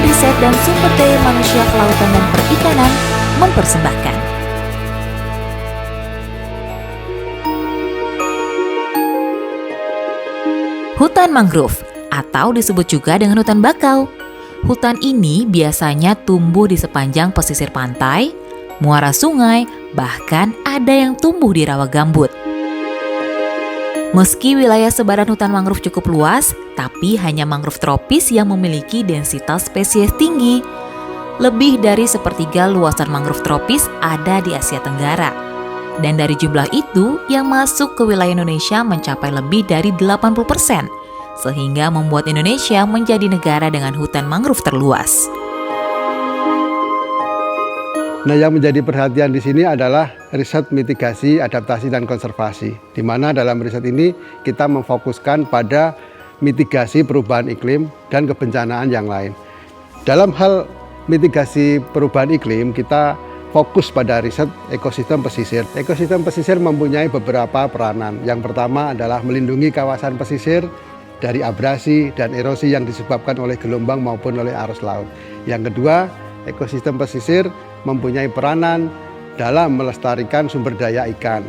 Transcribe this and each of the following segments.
Riset dan Sumber Daya Manusia Kelautan dan Perikanan mempersembahkan. Hutan mangrove atau disebut juga dengan hutan bakau. Hutan ini biasanya tumbuh di sepanjang pesisir pantai, muara sungai, bahkan ada yang tumbuh di rawa gambut. Meski wilayah sebaran hutan mangrove cukup luas, tapi hanya mangrove tropis yang memiliki densitas spesies tinggi. Lebih dari sepertiga luasan mangrove tropis ada di Asia Tenggara. Dan dari jumlah itu, yang masuk ke wilayah Indonesia mencapai lebih dari 80%, sehingga membuat Indonesia menjadi negara dengan hutan mangrove terluas. Nah, yang menjadi perhatian di sini adalah riset mitigasi, adaptasi, dan konservasi. Di mana dalam riset ini kita memfokuskan pada mitigasi perubahan iklim dan kebencanaan yang lain. Dalam hal mitigasi perubahan iklim, kita fokus pada riset ekosistem pesisir. Ekosistem pesisir mempunyai beberapa peranan. Yang pertama adalah melindungi kawasan pesisir dari abrasi dan erosi yang disebabkan oleh gelombang maupun oleh arus laut. Yang kedua, ekosistem pesisir mempunyai peranan dalam melestarikan sumber daya ikan.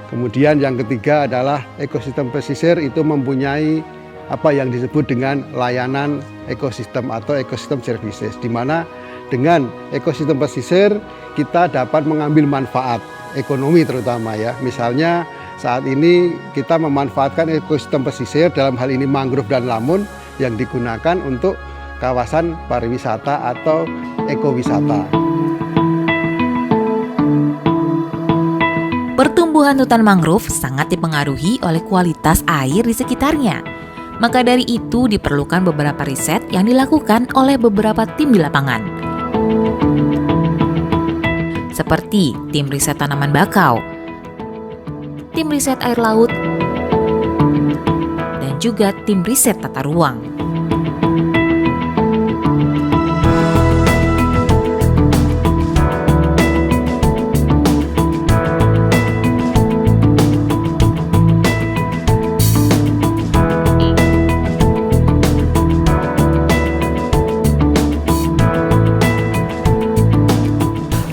Kemudian yang ketiga adalah ekosistem pesisir itu mempunyai apa yang disebut dengan layanan ekosistem atau ekosistem services, di mana dengan ekosistem pesisir kita dapat mengambil manfaat ekonomi terutama ya. Misalnya saat ini kita memanfaatkan ekosistem pesisir, dalam hal ini mangrove dan lamun, yang digunakan untuk kawasan pariwisata atau ekowisata. Pertumbuhan hutan mangrove sangat dipengaruhi oleh kualitas air di sekitarnya. Maka dari itu diperlukan beberapa riset yang dilakukan oleh beberapa tim di lapangan. Seperti tim riset tanaman bakau, tim riset air laut, dan juga tim riset tata ruang.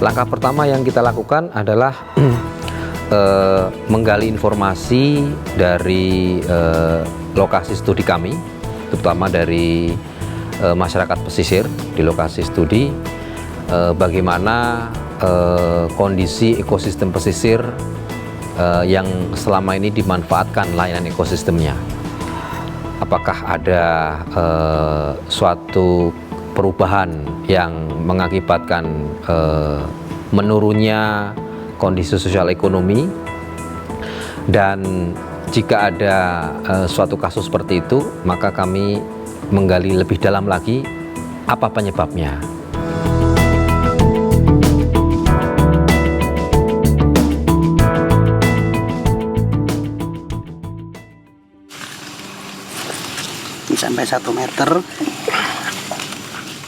Langkah pertama yang kita lakukan adalah menggali informasi dari lokasi studi kami, terutama dari masyarakat pesisir di lokasi studi, bagaimana kondisi ekosistem pesisir yang selama ini dimanfaatkan layanan ekosistemnya. Apakah ada suatu perubahan yang mengakibatkan menurunnya kondisi sosial ekonomi, dan jika ada suatu kasus seperti itu, maka kami menggali lebih dalam lagi apa penyebabnya. Sampai 1 meter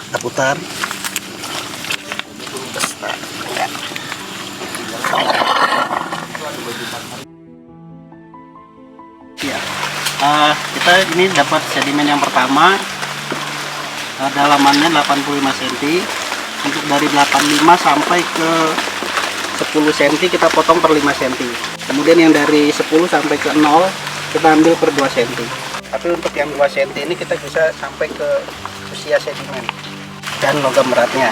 kita putar. Ya, kita ini dapat sedimen yang pertama, dalamannya 85 cm. Untuk dari 85 sampai ke 10 cm kita potong per 5 cm. Kemudian yang dari 10 sampai ke 0 kita ambil per 2 cm. Tapi untuk yang 2 cm ini kita bisa sampai ke usia sedimen dan logam beratnya.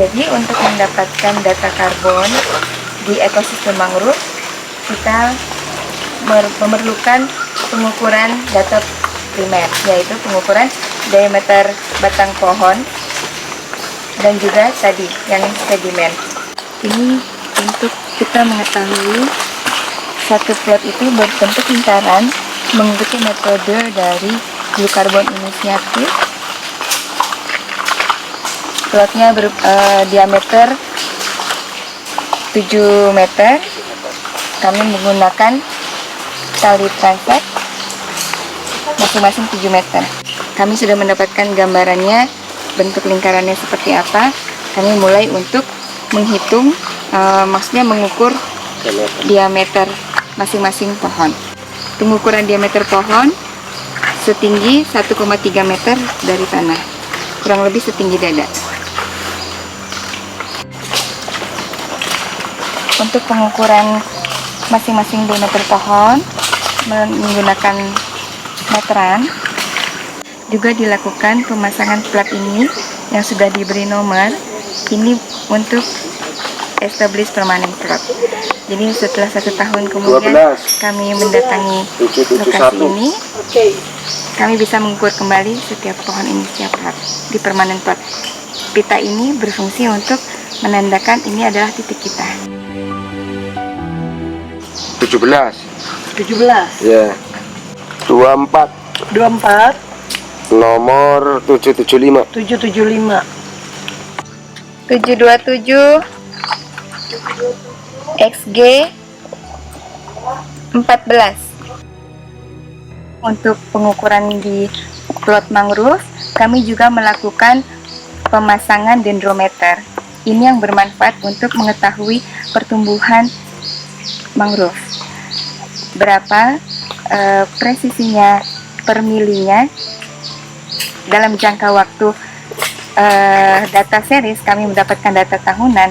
Jadi untuk mendapatkan data karbon di ekosistem mangrove, kita memerlukan pengukuran data primer, yaitu pengukuran diameter batang pohon dan juga tadi yang sedimen. Ini untuk kita mengetahui satu plot itu berbentuk lingkaran mengikuti metode dari biokarbon inisiatif Plotnya diameter 7 meter. Kami menggunakan tali transek masing-masing 7 meter. Kami sudah mendapatkan gambarannya, bentuk lingkarannya seperti apa. Kami mulai untuk menghitung, maksudnya mengukur diameter masing-masing pohon. Pengukuran diameter pohon setinggi 1,3 meter dari tanah, kurang lebih setinggi dada. Untuk pengukuran masing-masing diameter pohon menggunakan meteran, juga dilakukan pemasangan plat ini yang sudah diberi nomor. Ini untuk establish permanent plot. Jadi setelah 1 tahun kemudian kami mendatangi lokasi ini, kami bisa mengukur kembali setiap pohon ini setiap plat di permanent plot. Pita ini berfungsi untuk menandakan ini adalah titik kita. 17. Ya. 24. Nomor 775. 727 XG 14. Untuk pengukuran di plot mangrove, kami juga melakukan pemasangan dendrometer. Ini yang bermanfaat untuk mengetahui pertumbuhan mangrove. Berapa presisinya per milinya dalam jangka waktu data series. Kami mendapatkan data tahunan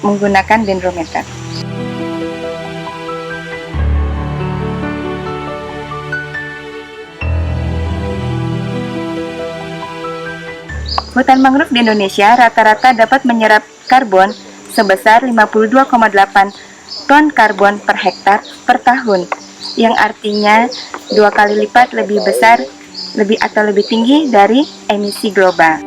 menggunakan dendrometer. Hutan mangrove di Indonesia rata-rata dapat menyerap karbon sebesar 52,8 ton karbon per hektar per tahun, yang artinya 2 kali lipat lebih besar atau lebih tinggi dari emisi global.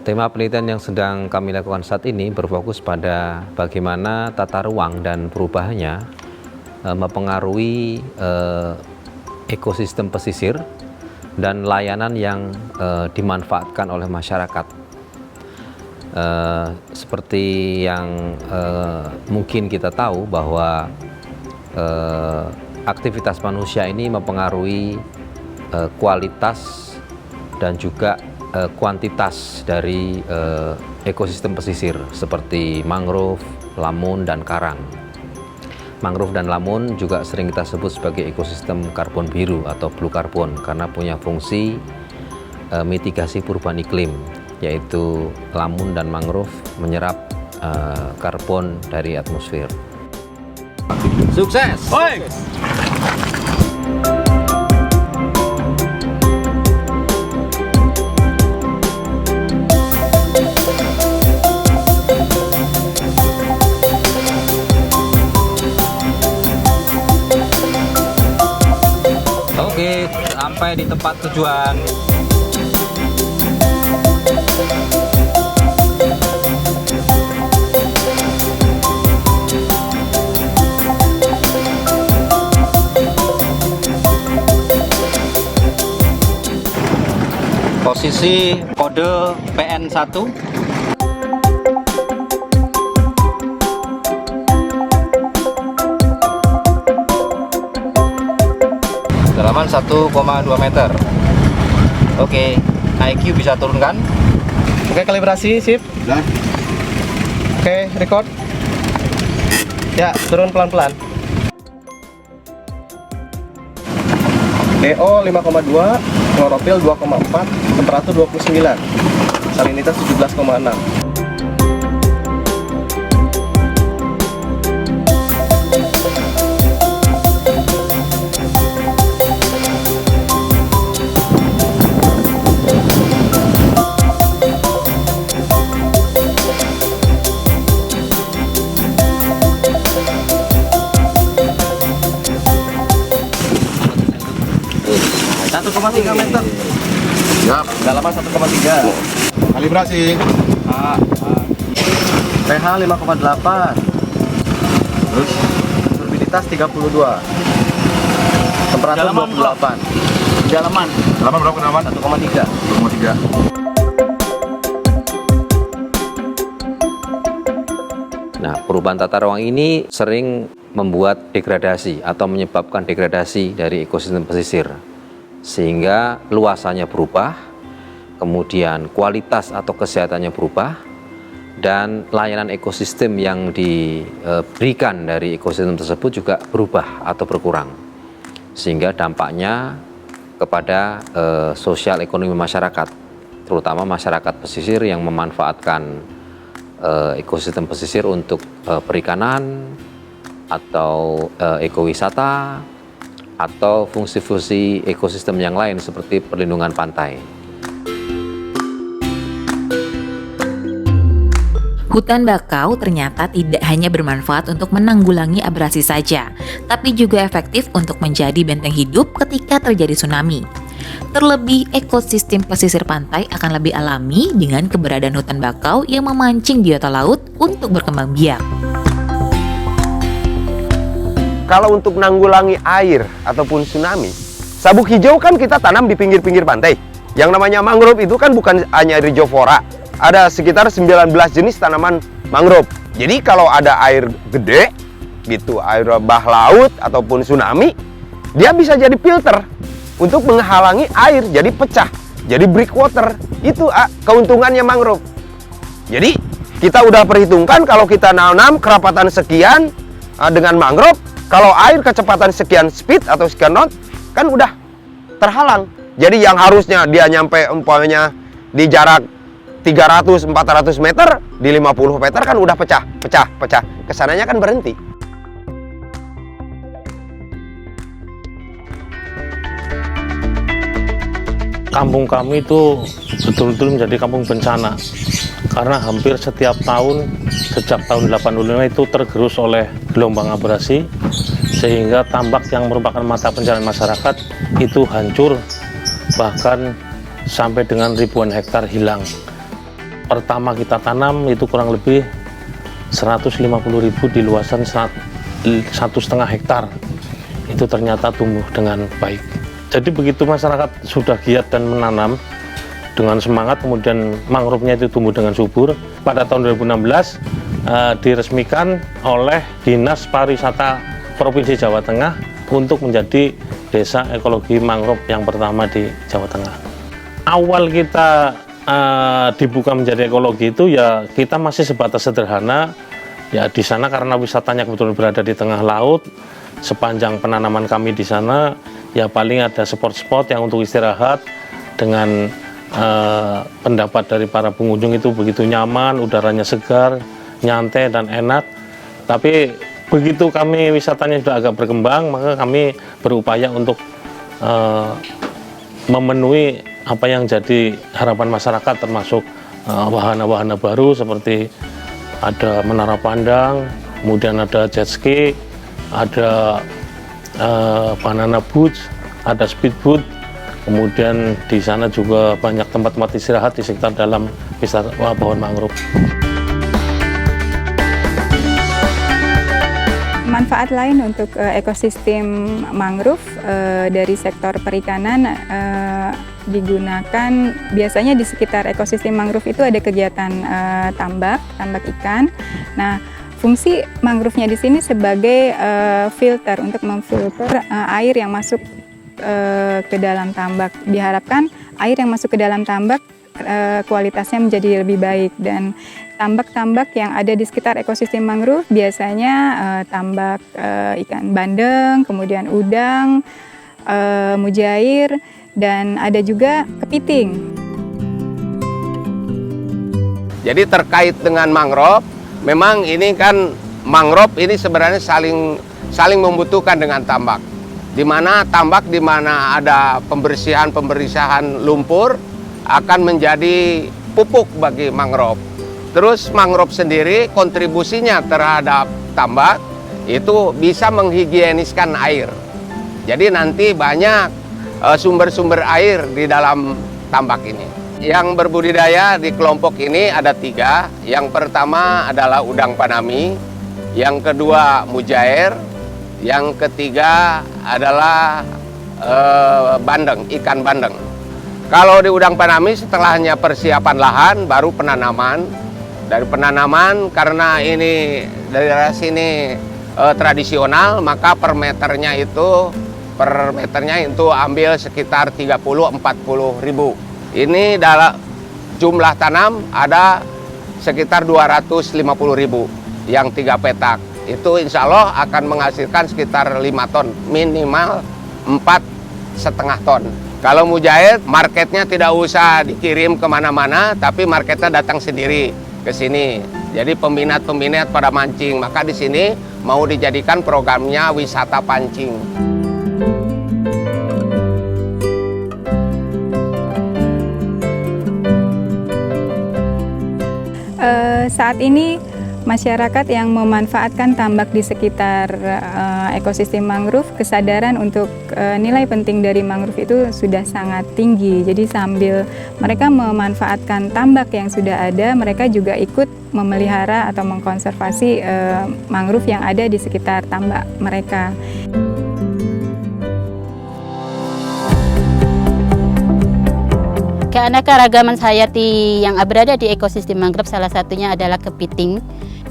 Tema penelitian yang sedang kami lakukan saat ini berfokus pada bagaimana tata ruang dan perubahannya mempengaruhi ekosistem pesisir dan layanan yang dimanfaatkan oleh masyarakat. Seperti yang mungkin kita tahu bahwa aktivitas manusia ini mempengaruhi kualitas dan juga kuantitas dari ekosistem pesisir seperti mangrove, lamun, dan karang. Mangrove dan lamun juga sering kita sebut sebagai ekosistem karbon biru atau blue carbon karena punya fungsi mitigasi perubahan iklim, yaitu lamun dan mangrove menyerap karbon dari atmosfer. Sukses! Oi! Oke, sampai di tempat tujuan. Posisi kode PN1. Kedalaman 1,2 meter. Oke, IQ bisa turunkan. Oke, kalibrasi, sip. Udah. Oke, record. Ya, turun pelan-pelan. DO 5,2, klorofil 2,4, temperatur 29, salinitas 17,6. Tiga meter. Siap. Kedalaman 1,3. Kalibrasi. pH 5,8. Terus turbidity salinitas 32. Temperatur 28. Kedalaman berapa kedalaman? 1,3. 1,3. Nah, perubahan tata ruang ini sering membuat degradasi atau menyebabkan degradasi dari ekosistem pesisir, sehingga luasannya berubah, kemudian kualitas atau kesehatannya berubah, dan layanan ekosistem yang diberikan dari ekosistem tersebut juga berubah atau berkurang, sehingga dampaknya kepada sosial ekonomi masyarakat, terutama masyarakat pesisir yang memanfaatkan ekosistem pesisir untuk perikanan atau ekowisata atau fungsi-fungsi ekosistem yang lain seperti perlindungan pantai. Hutan bakau ternyata tidak hanya bermanfaat untuk menanggulangi abrasi saja, tapi juga efektif untuk menjadi benteng hidup ketika terjadi tsunami. Terlebih, ekosistem pesisir pantai akan lebih alami dengan keberadaan hutan bakau yang memancing biota laut untuk berkembang biak. Kalau untuk nanggulangi air ataupun tsunami, sabuk hijau kan kita tanam di pinggir-pinggir pantai. Yang namanya mangrove itu kan bukan hanya rhizophora, ada sekitar 19 jenis tanaman mangrove. Jadi kalau ada air gede, gitu, air bah laut ataupun tsunami, dia bisa jadi filter untuk menghalangi air jadi pecah, jadi breakwater. Itu keuntungannya mangrove. Jadi kita udah perhitungkan kalau kita nanam kerapatan sekian dengan mangrove, kalau air kecepatan sekian speed atau sekian knot kan udah terhalang. Jadi yang harusnya dia nyampe umpamanya di jarak 300-400 meter, di 50 meter kan udah pecah. Kesananya kan berhenti. Kampung kami itu betul-betul menjadi kampung bencana karena hampir setiap tahun sejak tahun 85 itu tergerus oleh gelombang abrasi, sehingga tambak yang merupakan mata pencarian masyarakat itu hancur, bahkan sampai dengan ribuan hektar hilang. Pertama kita tanam itu kurang lebih 150.000 di luasan 1,5 hektar, itu ternyata tumbuh dengan baik. Jadi begitu masyarakat sudah giat dan menanam dengan semangat, kemudian mangrove-nya itu tumbuh dengan subur. Pada tahun 2016 diresmikan oleh Dinas Pariwisata Provinsi Jawa Tengah untuk menjadi desa ekologi mangrove yang pertama di Jawa Tengah. Awal kita dibuka menjadi ekologi itu ya kita masih sebatas sederhana. Ya di sana karena wisatanya kebetulan berada di tengah laut, sepanjang penanaman kami di sana ya paling ada spot-spot yang untuk istirahat dengan pendapat dari para pengunjung itu begitu nyaman, udaranya segar, nyantai dan enak. Tapi begitu kami wisatanya sudah agak berkembang, maka kami berupaya untuk memenuhi apa yang jadi harapan masyarakat, termasuk wahana-wahana baru seperti ada menara pandang, kemudian ada jet ski, ada banana boat, ada speedboat, kemudian di sana juga banyak tempat-tempat istirahat di sekitar dalam wisata pohon mangrove. Manfaat lain untuk ekosistem mangrove dari sektor perikanan digunakan biasanya di sekitar ekosistem mangrove itu ada kegiatan tambak ikan. Nah, fungsi mangrove-nya di sini sebagai filter untuk memfilter air yang masuk ke dalam tambak. Diharapkan air yang masuk ke dalam tambak kualitasnya menjadi lebih baik, dan tambak-tambak yang ada di sekitar ekosistem mangrove biasanya tambak ikan bandeng, kemudian udang, mujair, dan ada juga kepiting. Jadi terkait dengan mangrove, memang ini kan mangrove ini sebenarnya saling membutuhkan dengan tambak. Di mana tambak, di mana ada pembersihan lumpur akan menjadi pupuk bagi mangrove. Terus mangrove sendiri kontribusinya terhadap tambak itu bisa menghigieniskan air. Jadi nanti banyak sumber-sumber air di dalam tambak ini. Yang berbudidaya di kelompok ini ada 3. Yang pertama adalah udang panami, yang kedua mujair, Yang ketiga adalah bandeng, ikan bandeng. Kalau di Udang Panami setelahnya persiapan lahan, baru penanaman. Dari penanaman, karena ini dari daerah sini tradisional, maka per meternya itu ambil sekitar 30-40 ribu. Ini dalam jumlah tanam ada sekitar 250 ribu yang 3 petak. Itu insya Allah akan menghasilkan sekitar 5 ton, minimal 4,5 ton. Kalau mujahid, marketnya tidak usah dikirim kemana-mana, tapi marketnya datang sendiri ke sini. Jadi peminat-peminat pada mancing, maka di sini mau dijadikan programnya wisata pancing. Saat ini masyarakat yang memanfaatkan tambak di sekitar ekosistem mangrove, kesadaran untuk nilai penting dari mangrove itu sudah sangat tinggi. Jadi sambil mereka memanfaatkan tambak yang sudah ada, mereka juga ikut memelihara atau mengkonservasi mangrove yang ada di sekitar tambak mereka. Keanekaragaman hayati yang berada di ekosistem mangrove salah satunya adalah kepiting.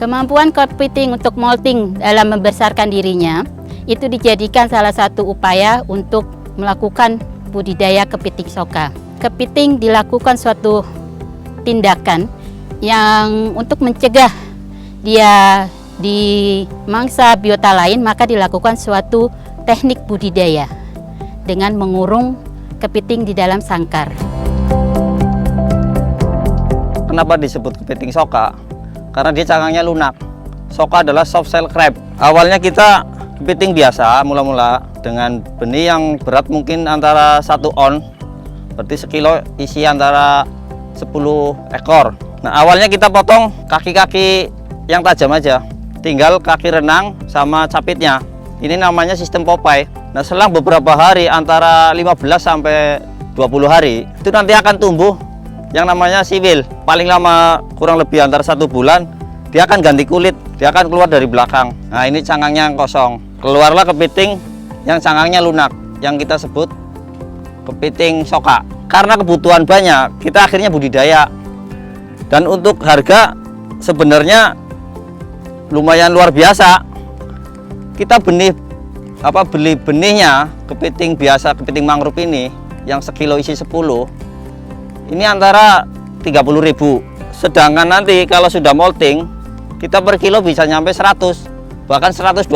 Kemampuan kepiting untuk molting dalam membesarkan dirinya itu dijadikan salah satu upaya untuk melakukan budidaya kepiting soka. Kepiting dilakukan suatu tindakan yang untuk mencegah dia di mangsa biota lain, maka dilakukan suatu teknik budidaya dengan mengurung kepiting di dalam sangkar. Kenapa disebut kepiting soka? Karena dia cangkangnya lunak. Soka adalah soft shell crab. Awalnya kita kepiting biasa mula-mula dengan benih yang berat mungkin antara 1 on, berarti sekilo isi antara 10 ekor. Nah, awalnya kita potong kaki-kaki yang tajam aja, tinggal kaki renang sama capitnya. Ini namanya sistem Popeye. Nah, selang beberapa hari antara 15 sampai 20 hari itu nanti akan tumbuh yang namanya siwil. Paling lama kurang lebih antara 1 bulan dia akan ganti kulit, dia akan keluar dari belakang. Nah, ini cangkangnya yang kosong, keluarlah kepiting yang cangkangnya lunak, yang kita sebut kepiting soka. Karena kebutuhan banyak, kita akhirnya budidaya. Dan untuk harga sebenarnya lumayan luar biasa. Kita beli benihnya kepiting biasa, kepiting mangrove ini yang sekilo isi 10, ini antara 30.000. Sedangkan nanti kalau sudah molting, kita per kilo bisa nyampe 100, bahkan 120.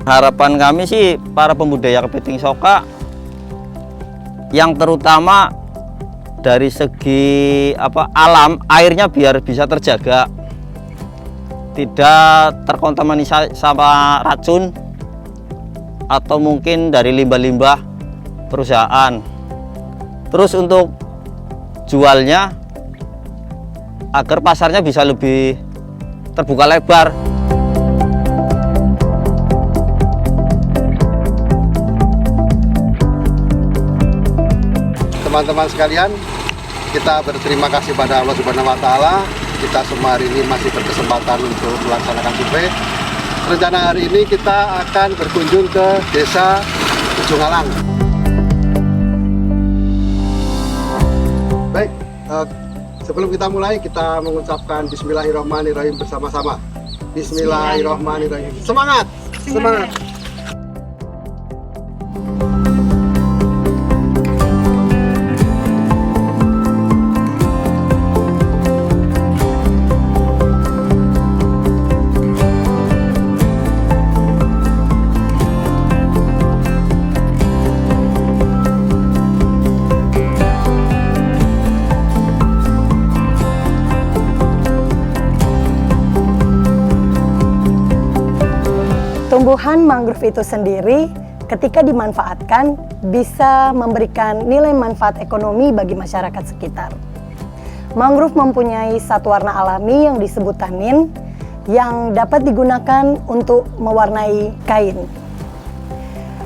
Harapan kami sih para pembudidaya kepiting soka yang terutama dari segi alam, airnya biar bisa terjaga, tidak terkontaminasi sama racun atau mungkin dari limbah-limbah perusahaan. Terus untuk jualnya agar pasarnya bisa lebih terbuka lebar. Teman-teman sekalian, kita berterima kasih pada Allah Subhanahu wa Ta'ala. Kita semua hari ini masih berkesempatan untuk melaksanakan survei. Rencana hari ini kita akan berkunjung ke Desa Ujung Alang. Baik, sebelum kita mulai, kita mengucapkan Bismillahirrahmanirrahim bersama-sama. Bismillahirrahmanirrahim. Semangat! Semangat! Tumbuhan mangrove itu sendiri ketika dimanfaatkan bisa memberikan nilai manfaat ekonomi bagi masyarakat sekitar. Mangrove mempunyai zat warna alami yang disebut tanin yang dapat digunakan untuk mewarnai kain.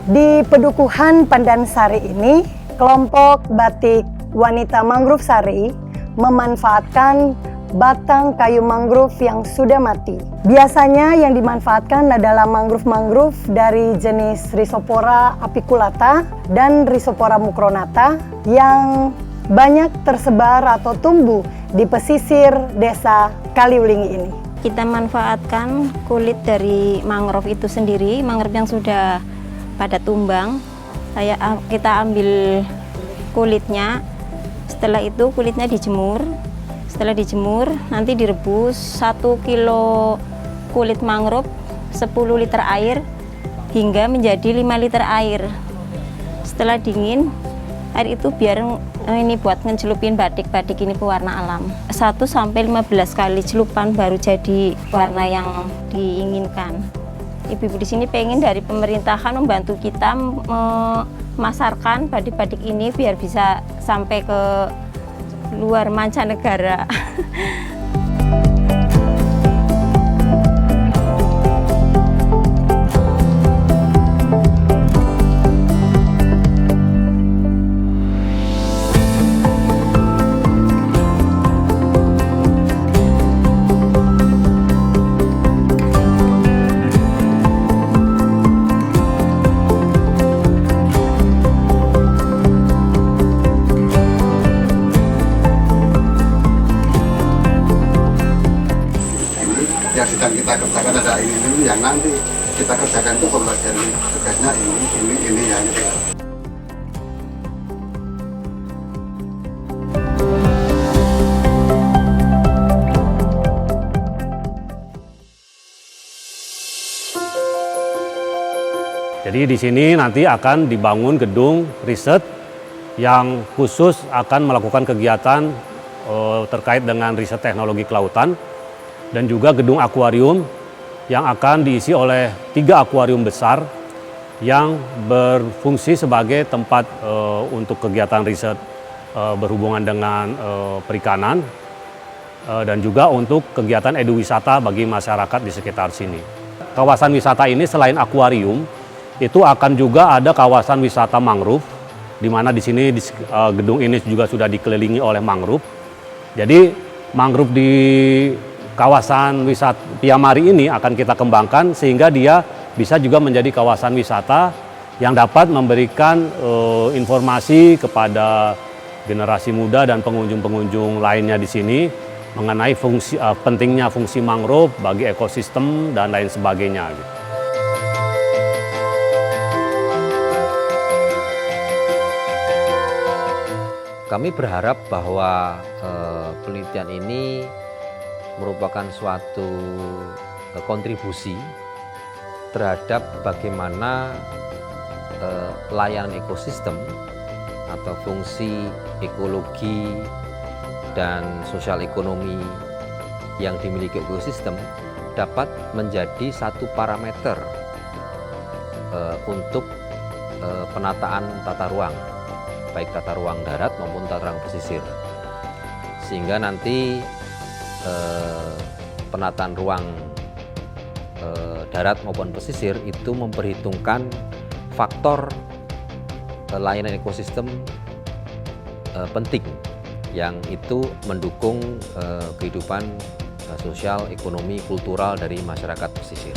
Di Pedukuhan Pandan Sari ini, kelompok batik wanita mangrove sari memanfaatkan batang kayu mangrove yang sudah mati. Biasanya yang dimanfaatkan adalah mangrove-mangrove dari jenis Rhizopora apiculata dan Rhizopora mucronata yang banyak tersebar atau tumbuh di pesisir desa Kaliulingi ini. Kita manfaatkan kulit dari mangrove itu sendiri, mangrove yang sudah pada tumbang. Kita ambil kulitnya, setelah itu kulitnya dijemur. Setelah dijemur, nanti direbus 1 kilo kulit mangrove 10 liter air hingga menjadi 5 liter air. Setelah dingin, air itu biar ini buat ngecelupin batik-batik ini pewarna alam. 1-15 kali celupan baru jadi warna yang diinginkan. Ibu-ibu di sini pengen dari pemerintahan membantu kita memasarkan batik-batik ini biar bisa sampai ke luar mancanegara. Yang sedang kita kerjakan ada ini yang nanti kita kerjakan itu pembagian tugasnya ini ya. Jadi di sini nanti akan dibangun gedung riset yang khusus akan melakukan kegiatan terkait dengan riset teknologi kelautan. Dan juga gedung akuarium yang akan diisi oleh 3 akuarium besar yang berfungsi sebagai tempat untuk kegiatan riset berhubungan dengan perikanan dan juga untuk kegiatan eduwisata bagi masyarakat di sekitar sini. Kawasan wisata ini selain akuarium itu akan juga ada kawasan wisata mangrove, di mana di sini gedung ini juga sudah dikelilingi oleh mangrove. Jadi mangrove di kawasan wisata Piamari ini akan kita kembangkan sehingga dia bisa juga menjadi kawasan wisata yang dapat memberikan informasi kepada generasi muda dan pengunjung-pengunjung lainnya di sini mengenai pentingnya fungsi mangrove bagi ekosistem dan lain sebagainya. Kami berharap bahwa penelitian ini merupakan suatu kontribusi terhadap bagaimana layanan ekosistem atau fungsi ekologi dan sosial ekonomi yang dimiliki ekosistem dapat menjadi satu parameter untuk penataan tata ruang, baik tata ruang darat maupun tata ruang pesisir, sehingga nanti penataan ruang darat maupun pesisir itu memperhitungkan faktor layanan ekosistem penting yang itu mendukung kehidupan sosial, ekonomi, kultural dari masyarakat pesisir.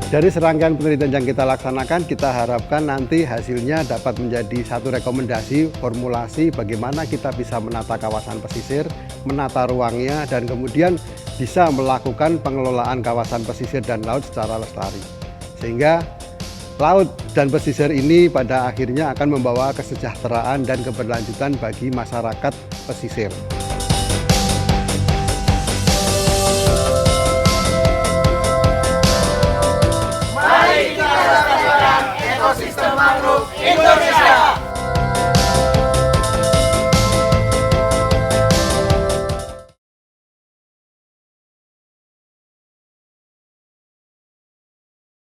Dari serangkaian penelitian yang kita laksanakan, kita harapkan nanti hasilnya dapat menjadi satu rekomendasi, formulasi bagaimana kita bisa menata kawasan pesisir, menata ruangnya, dan kemudian bisa melakukan pengelolaan kawasan pesisir dan laut secara lestari. Sehingga laut dan pesisir ini pada akhirnya akan membawa kesejahteraan dan keberlanjutan bagi masyarakat pesisir. Mari kita lestarikan ekosistem mangrove